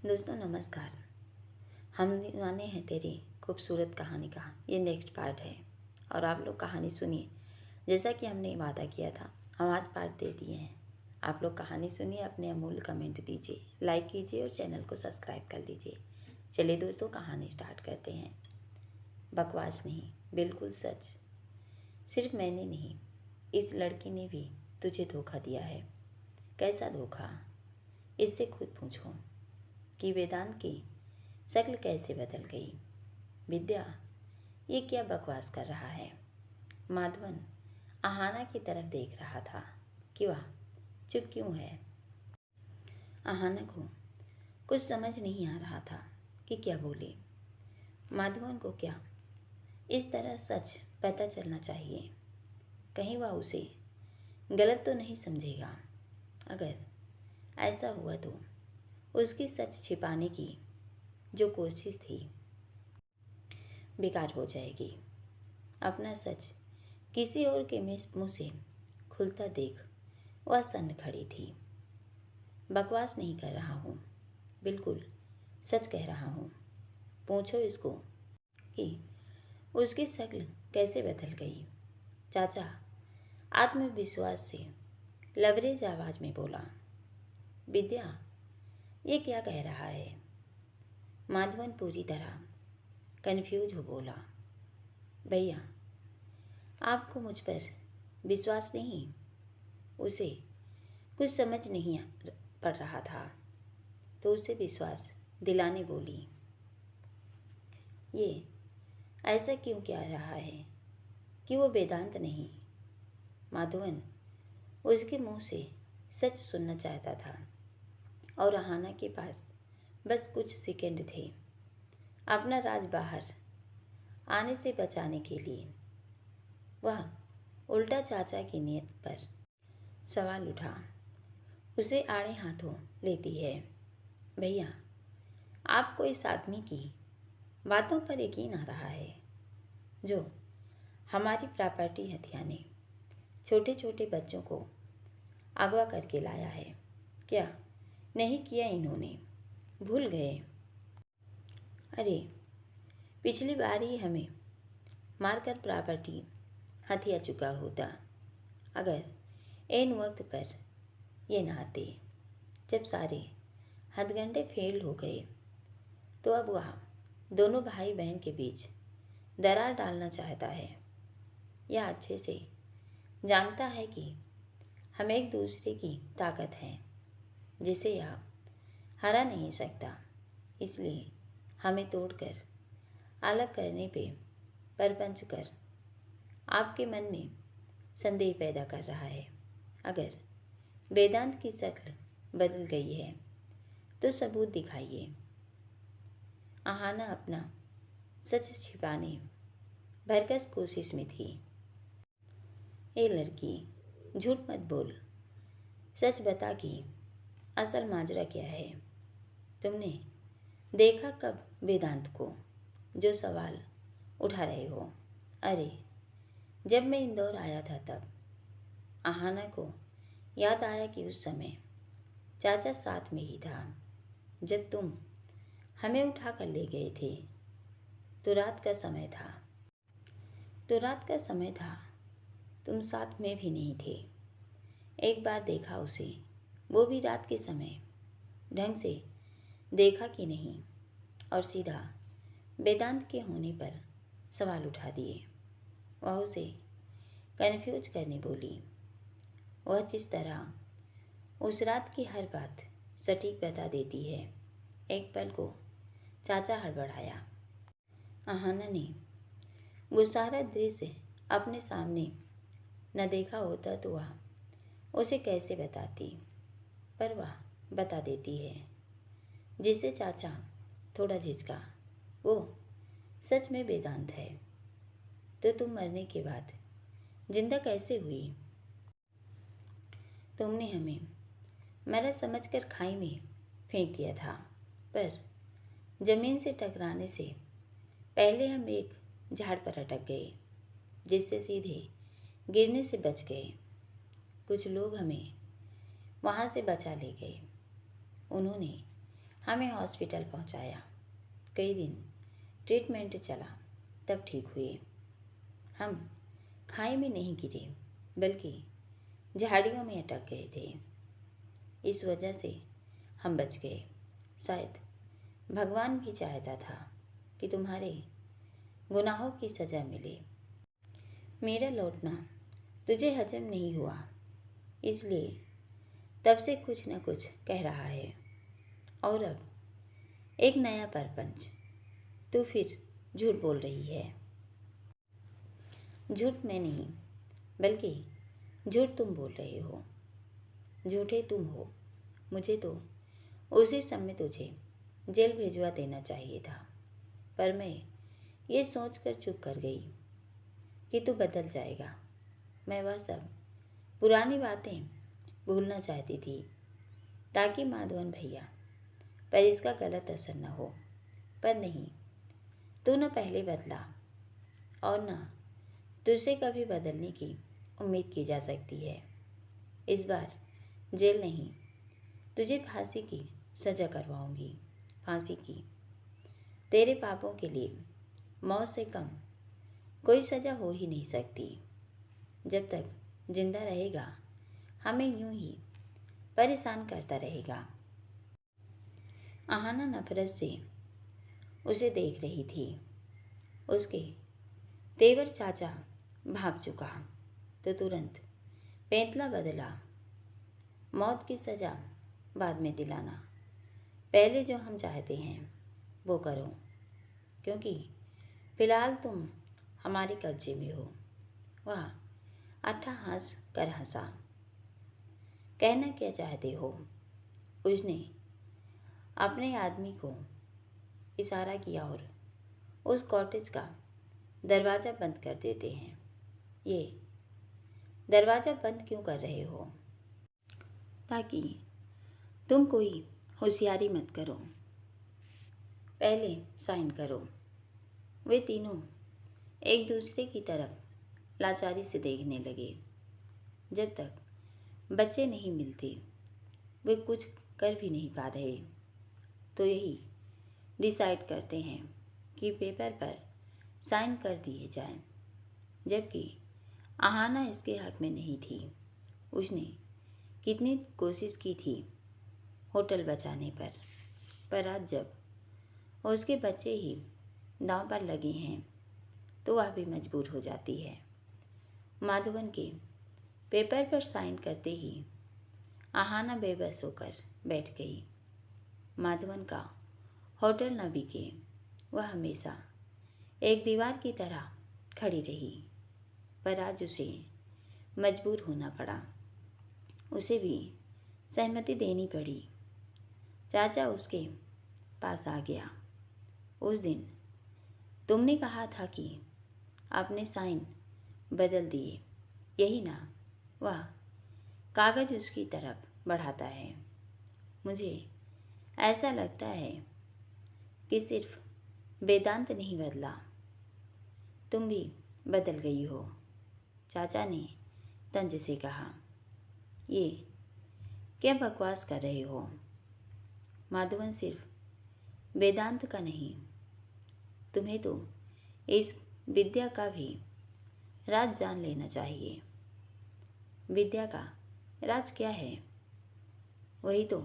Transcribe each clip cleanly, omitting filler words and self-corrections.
दोस्तों नमस्कार। हम दीवाने हैं तेरी खूबसूरत कहानी का ये नेक्स्ट पार्ट है और आप लोग कहानी सुनिए। जैसा कि हमने वादा किया था, हम आज पार्ट दे दिए हैं। आप लोग कहानी सुनिए, अपने अमूल्य कमेंट दीजिए, लाइक कीजिए और चैनल को सब्सक्राइब कर लीजिए। चलिए दोस्तों, कहानी स्टार्ट करते हैं। बकवास नहीं, बिल्कुल सच। सिर्फ मैंने नहीं, इस लड़की ने भी तुझे धोखा दिया है। कैसा धोखा? इससे खुद पूछो कि वेदांत की शक्ल कैसे बदल गई। विद्या, ये क्या बकवास कर रहा है? माधवन आहाना की तरफ देख रहा था कि वह चुप क्यों है। आहाना को कुछ समझ नहीं आ रहा था कि क्या बोले। माधवन को क्या इस तरह सच पता चलना चाहिए? कहीं वह उसे गलत तो नहीं समझेगा। अगर ऐसा हुआ तो उसकी सच छिपाने की जो कोशिश थी बेकार हो जाएगी। अपना सच किसी और के मुंह से खुलता देख वह सन्न खड़ी थी। बकवास नहीं कर रहा हूँ, बिल्कुल सच कह रहा हूँ। पूछो इसको कि उसकी शक्ल कैसे बदल गई। चाचा आत्मविश्वास से लबरेज आवाज में बोला। विद्या, ये क्या कह रहा है? माधवन पूरी तरह कन्फ्यूज हो बोला। भैया, आपको मुझ पर विश्वास नहीं? उसे कुछ समझ नहीं पड़ रहा था तो उसे विश्वास दिलाने बोली। ये ऐसा क्यों कह रहा है कि वो वेदांत नहीं? माधवन उसके मुंह से सच सुनना चाहता था और आहाना के पास बस कुछ सेकंड थे अपना राज बाहर आने से बचाने के लिए। वह उल्टा चाचा की नीयत पर सवाल उठा, उसे आड़े हाथों लेती है। भैया, आपको इस आदमी की बातों पर यकीन आ रहा है जो हमारी प्रॉपर्टी हथियाने छोटे छोटे बच्चों को अगवा करके लाया है? क्या नहीं किया इन्होंने? भूल गए? अरे, पिछली बार ही हमें मारकर प्रॉपर्टी हथिया चुका होता अगर ऐन वक्त पर ये ना आते। जब सारे हथगंडे फेल हो गए तो अब वह दोनों भाई बहन के बीच दरार डालना चाहता है। यह अच्छे से जानता है कि हम एक दूसरे की ताकत है जिसे यह हरा नहीं सकता, इसलिए हमें तोड़कर अलग करने पे परपंच कर आपके मन में संदेह पैदा कर रहा है। अगर वेदांत की शक्ल बदल गई है तो सबूत दिखाइए। आहाना अपना सच छिपाने भरकस कोशिश में थी। ए लड़की, झूठ मत बोल, सच बता कि असल माजरा क्या है। तुमने देखा कब वेदांत को जो सवाल उठा रहे हो? अरे, जब मैं इंदौर आया था तब। आहाना को याद आया कि उस समय चाचा साथ में ही था। जब तुम हमें उठा कर ले गए थे तो रात का समय था। तुम साथ में भी नहीं थे। एक बार देखा उसे, वो भी रात के समय। ढंग से देखा कि नहीं और सीधा वेदांत के होने पर सवाल उठा दिए। वह उसे कन्फ्यूज करने बोली। वह जिस तरह उस रात की हर बात सटीक बता देती है। एक पल को चाचा हड़बड़ाया। आहाना ने गुस्सारा दृश्य अपने सामने न देखा होता तो वह उसे कैसे बताती, पर वह बता देती है, जिसे चाचा थोड़ा झिझका। वो सच में वेदांत है तो तुम मरने के बाद जिंदा कैसे हुई? तुमने हमें मरा समझकर खाई में फेंक दिया था, पर जमीन से टकराने से पहले हम एक झाड़ पर अटक गए जिससे सीधे गिरने से बच गए। कुछ लोग हमें वहाँ से बचा ले गए। उन्होंने हमें हॉस्पिटल पहुंचाया। कई दिन ट्रीटमेंट चला, तब ठीक हुए। हम खाई में नहीं गिरे, बल्कि झाड़ियों में अटक गए थे। इस वजह से हम बच गए। शायद भगवान भी चाहता था कि तुम्हारे गुनाहों की सज़ा मिले। मेरा लौटना तुझे हजम नहीं हुआ, इसलिए तब से कुछ न कुछ कह रहा है। और अब एक नया परपंच, तू फिर झूठ बोल रही है। झूठ मैं नहीं, बल्कि झूठ तुम बोल रहे हो। झूठे तुम हो। मुझे तो उसी समय तुझे जेल भिजवा देना चाहिए था, पर मैं ये सोचकर चुप कर गई कि तू बदल जाएगा। मैं वह सब पुरानी बातें भूलना चाहती थी, ताकि माधवन भैया पर इसका गलत असर न हो। पर नहीं, तू न पहले बदला और न तुझसे कभी बदलने की उम्मीद की जा सकती है। इस बार जेल नहीं, तुझे फांसी की सज़ा करवाऊंगी। फांसी की। तेरे पापों के लिए मौत से कम कोई सज़ा हो ही नहीं सकती। जब तक जिंदा रहेगा, हमें यूं ही परेशान करता रहेगा। आहाना नफरत से उसे देख रही थी। उसके तेवर चाचा भाग चुका तो तुरंत पैंतला बदला। मौत की सज़ा बाद में दिलाना, पहले जो हम चाहते हैं वो करो, क्योंकि फिलहाल तुम हमारे कब्जे में हो। वह अट्ठा हंस कर हंसा। कहना क्या चाहते हो? उसने अपने आदमी को इशारा किया और उस कॉटेज का दरवाज़ा बंद कर देते हैं। ये दरवाज़ा बंद क्यों कर रहे हो? ताकि तुम कोई होशियारी मत करो। पहले साइन करो। वे तीनों एक दूसरे की तरफ लाचारी से देखने लगे। जब तक बच्चे नहीं मिलते, वे कुछ कर भी नहीं पा रहे। तो यही डिसाइड करते हैं कि पेपर पर साइन कर दिए जाएं, जबकि आहाना इसके हक में नहीं थी। उसने कितनी कोशिश की थी होटल बचाने पर आज जब उसके बच्चे ही दांव पर लगे हैं, तो वह भी मजबूर हो जाती है। माधवन के पेपर पर साइन करते ही आहाना बेबस होकर बैठ गई। माधवन का होटल न बिके, वह हमेशा एक दीवार की तरह खड़ी रही, पर आज उसे मजबूर होना पड़ा। उसे भी सहमति देनी पड़ी। चाचा उसके पास आ गया। उस दिन तुमने कहा था कि आपने साइन बदल दिए, यही ना? वह कागज़ उसकी तरफ बढ़ाता है। मुझे ऐसा लगता है कि सिर्फ वेदांत नहीं बदला, तुम भी बदल गई हो। चाचा ने तंज से कहा। ये क्या बकवास कर रहे हो? माधवन सिर्फ वेदांत का नहीं, तुम्हें तो इस विद्या का भी राज जान लेना चाहिए। विद्या का राज क्या है? वही तो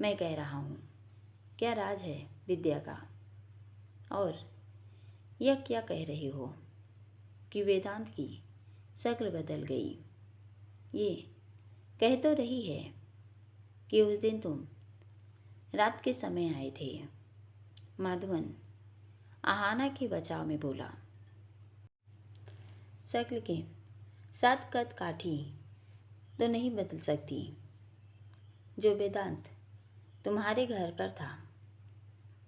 मैं कह रहा हूँ। क्या राज है विद्या का? और यह क्या कह रहे हो कि वेदांत की शक्ल बदल गई? ये कह तो रही है कि उस दिन तुम रात के समय आए थे। माधवन आहाना के बचाव में बोला। शक्ल के साथ कद काठी तो नहीं बदल सकती। जो वेदांत तुम्हारे घर पर था,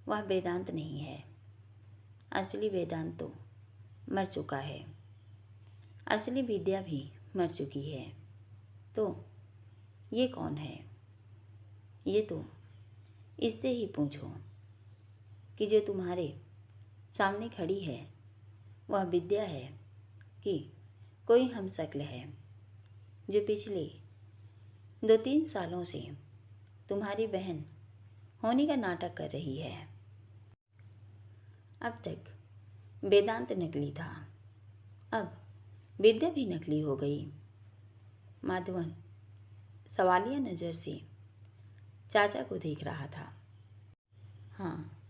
वह वेदांत नहीं है। असली वेदांत तो मर चुका है। असली विद्या भी मर चुकी है। तो ये कौन है? ये तो इससे ही पूछो कि जो तुम्हारे सामने खड़ी है, वह विद्या है कि कोई हमशक्ल है जो पिछले 2-3 सालों से तुम्हारी बहन होने का नाटक कर रही है। अब तक वेदांत नकली था, अब विद्या भी नकली हो गई। माधवन सवालिया नज़र से चाचा को देख रहा था। हाँ,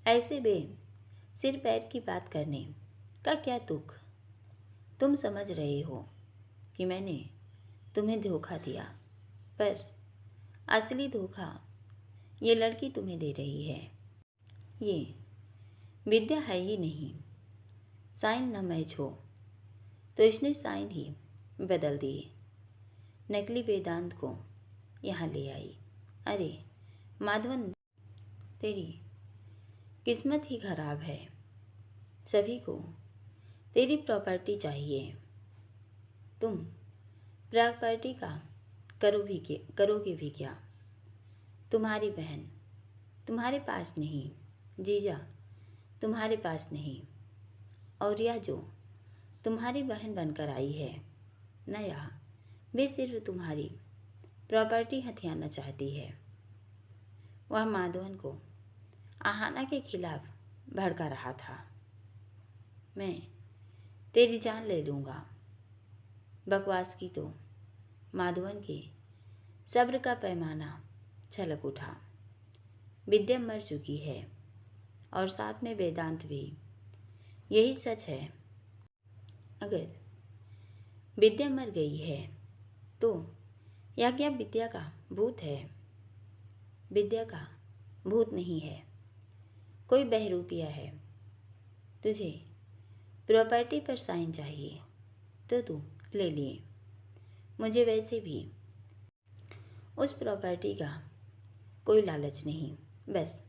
ऐसे सिर पैर की बात करने का क्या तुक? तुम समझ रहे हो कि मैंने तुम्हें धोखा दिया, पर असली धोखा ये लड़की तुम्हें दे रही है। ये विद्या है ही नहीं। साइन न मैच हो तो इसने साइन ही बदल दिए। नकली वेदांत को यहाँ ले आई। अरे माधवन, तेरी किस्मत ही खराब है। सभी को तेरी प्रॉपर्टी चाहिए। तुम प्रॉपर्टी का करोगे भी क्या? तुम्हारी बहन तुम्हारे पास नहीं, जीजा तुम्हारे पास नहीं, और यह जो तुम्हारी बहन बनकर आई है नया, वे सिर्फ तुम्हारी प्रॉपर्टी हथियाना चाहती है। वह माधवन को आहाना के खिलाफ भड़का रहा था। मैं तेरी जान ले लूँगा। बकवास की तो माधवन के सब्र का पैमाना छलक उठा। विद्या मर चुकी है और साथ में वेदांत भी। यही सच है। अगर विद्या मर गई है तो यह क्या विद्या का भूत है? विद्या का भूत नहीं है, कोई बहरूपिया है। तुझे प्रॉपर्टी पर साइन चाहिए तो तू ले लिए। मुझे वैसे भी उस प्रॉपर्टी का कोई लालच नहीं। बस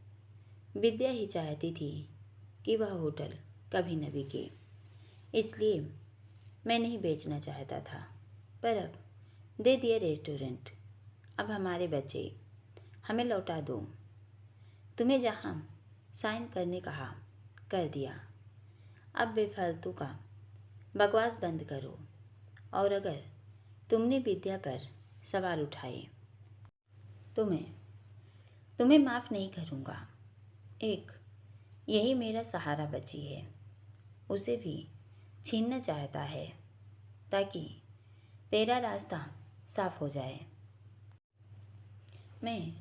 विद्या ही चाहती थी कि वह होटल कभी न बिके, इसलिए मैं नहीं बेचना चाहता था। पर अब दे दिया रेस्टोरेंट। अब हमारे बच्चे हमें लौटा दो। तुम्हें जहाँ साइन करने कहा कर दिया। अब बेफालतू का बकवास बंद करो, और अगर तुमने विद्या पर सवाल उठाए तो मैं तुम्हें माफ़ नहीं करूँगा। एक यही मेरा सहारा बची है, उसे भी छीनना चाहता है ताकि तेरा रास्ता साफ हो जाए। मैं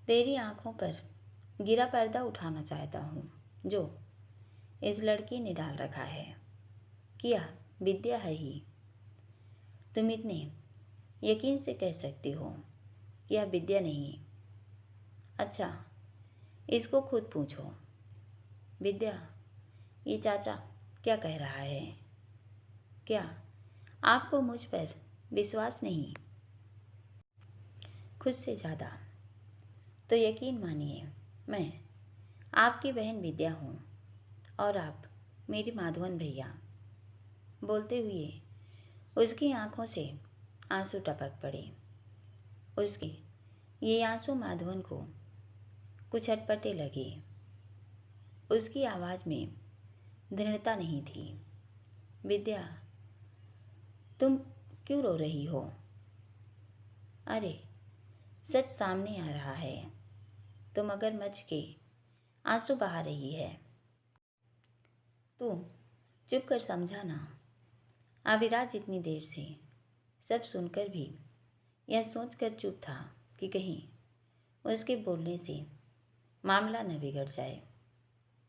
तेरी आंखों पर गिरा पर्दा उठाना चाहता हूँ जो इस लड़की ने डाल रखा है। किया विद्या है ही। तुम इतने यकीन से कह सकती हो कि यह विद्या नहीं। अच्छा, इसको खुद पूछो। विद्या, ये चाचा क्या कह रहा है? क्या आपको मुझ पर विश्वास नहीं? खुद से ज़्यादा तो यकीन मानिए, मैं आपकी बहन विद्या हूँ और आप मेरी माधवन भैया। बोलते हुए उसकी आंखों से आंसू टपक पड़े। उसके ये आंसू माधवन को कुछ अटपटे लगे। उसकी आवाज़ में दृढ़ता नहीं थी। विद्या, तुम क्यों रो रही हो? अरे सच सामने आ रहा है। तुम मगरमच्छ के आंसू बहा रही है। तू चुप कर समझा ना। अविराज इतनी देर से सब सुनकर भी यह सोचकर चुप था कि कहीं उसके बोलने से मामला न बिगड़ जाए।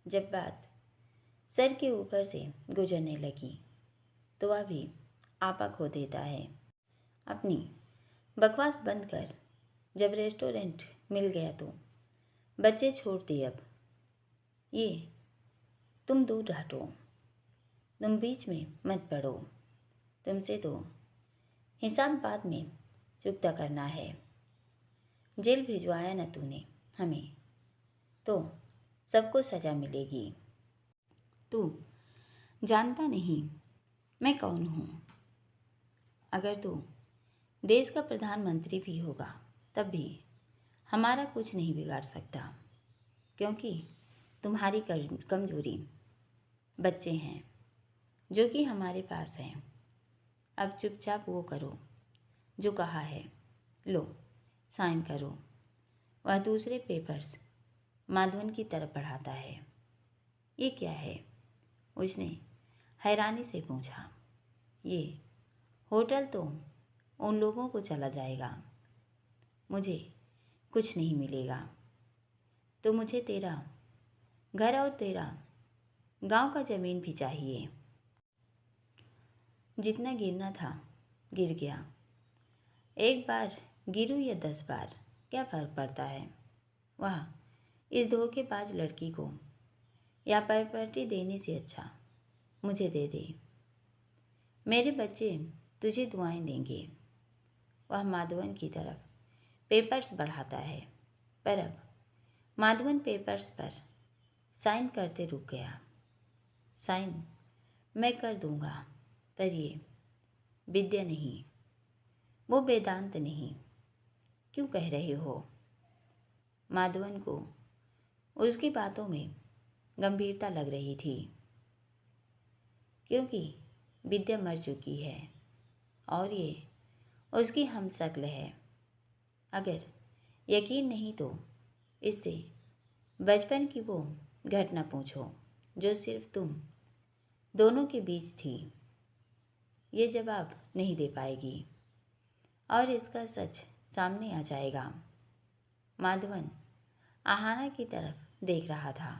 जब बात सर के ऊपर से गुजरने लगी तो वह भी आपा खो देता है। अपनी बकवास बंद कर। जब रेस्टोरेंट मिल गया तो बच्चे छोड़ दिए। अब ये तुम दूर हटो, तुम बीच में मत पड़ो। तुमसे तो हिसाब बाद में चुकता करना है। जेल भिजवाया न तूने हमें तो सबको सज़ा मिलेगी। तू जानता नहीं मैं कौन हूँ। अगर तू देश का प्रधानमंत्री भी होगा तब भी हमारा कुछ नहीं बिगाड़ सकता, क्योंकि तुम्हारी कमजोरी बच्चे हैं जो कि हमारे पास हैं। अब चुपचाप वो करो जो कहा है। लो साइन करो। वह दूसरे पेपर्स माधवन की तरफ बढ़ाता है। ये क्या है? उसने हैरानी से पूछा। ये होटल तो उन लोगों को चला जाएगा, मुझे कुछ नहीं मिलेगा। तो मुझे तेरा घर और तेरा गांव का ज़मीन भी चाहिए। जितना गिरना था गिर गया। एक बार गिरूँ या 10 बार, क्या फ़र्क पड़ता है? वह इस धोखेबाज लड़की को या प्रॉपर्टी देने से अच्छा मुझे दे दे। मेरे बच्चे तुझे दुआएं देंगे। वह माधवन की तरफ पेपर्स बढ़ाता है, पर अब माधवन पेपर्स पर साइन करते रुक गया। साइन मैं कर दूंगा, पर ये विद्या नहीं, वो वेदांत नहीं। क्यों कह रहे हो? माधवन को उसकी बातों में गंभीरता लग रही थी, क्योंकि विद्या मर चुकी है और ये उसकी हमशक्ल है। अगर यकीन नहीं तो इससे बचपन की वो घटना पूछो जो सिर्फ तुम दोनों के बीच थी। ये जवाब नहीं दे पाएगी और इसका सच सामने आ जाएगा। माधवन आहाना की तरफ देख रहा था।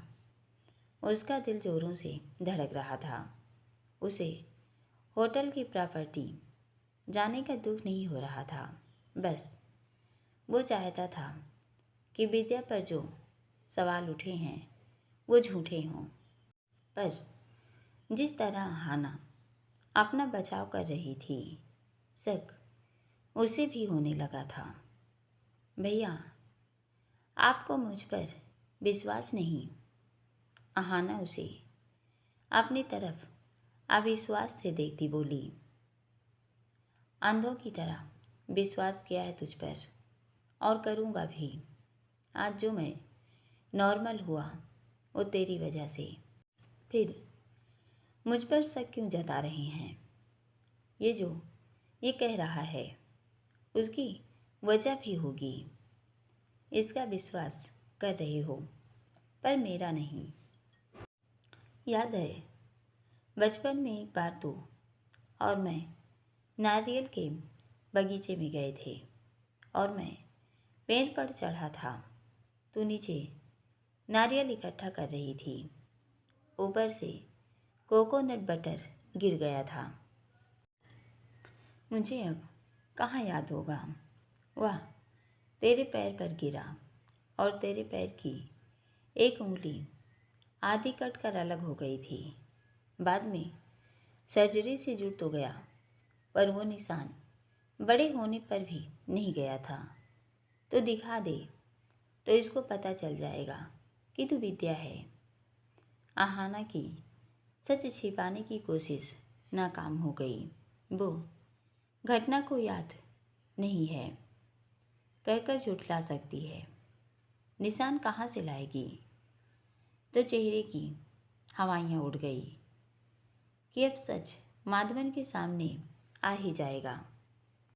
उसका दिल जोरों से धड़क रहा था। उसे होटल की प्रॉपर्टी जाने का दुख नहीं हो रहा था, बस वो चाहता था कि विद्या पर जो सवाल उठे हैं वो झूठे हों। पर जिस तरह आहाना अपना बचाव कर रही थी, शक उसे भी होने लगा था। भैया, आपको मुझ पर विश्वास नहीं? आहाना उसे अपनी तरफ अविश्वास से देखती बोली। अंधों की तरह विश्वास किया है तुझ पर और करूँगा भी। आज जो मैं नॉर्मल हुआ वो तेरी वजह से। फिर मुझ पर शक क्यों जता रहे हैं? ये कह रहा है उसकी वजह भी होगी। इसका विश्वास कर रहे हो, पर मेरा नहीं। याद है बचपन में एक बार तू और मैं नारियल के बगीचे में गए थे और मैं पेड़ पर चढ़ा था। तू नीचे नारियल इकट्ठा कर रही थी। ऊपर से कोकोनट बटर गिर गया था। मुझे अब कहाँ याद होगा। वह तेरे पैर पर गिरा और तेरे पैर की एक उंगली आधी कट कर अलग हो गई थी। बाद में सर्जरी से जुड़ तो गया, पर वो निशान बड़े होने पर भी नहीं गया था। तो दिखा दे, तो इसको पता चल जाएगा कि तू विद्या है। आहाना की सच छिपाने की कोशिश नाकाम हो गई। वो घटना को याद नहीं है कहकर झुठला सकती है। निशान कहाँ से लाएगी? तो चेहरे की हवाइयाँ उड़ गई कि अब सच माधवन के सामने आ ही जाएगा।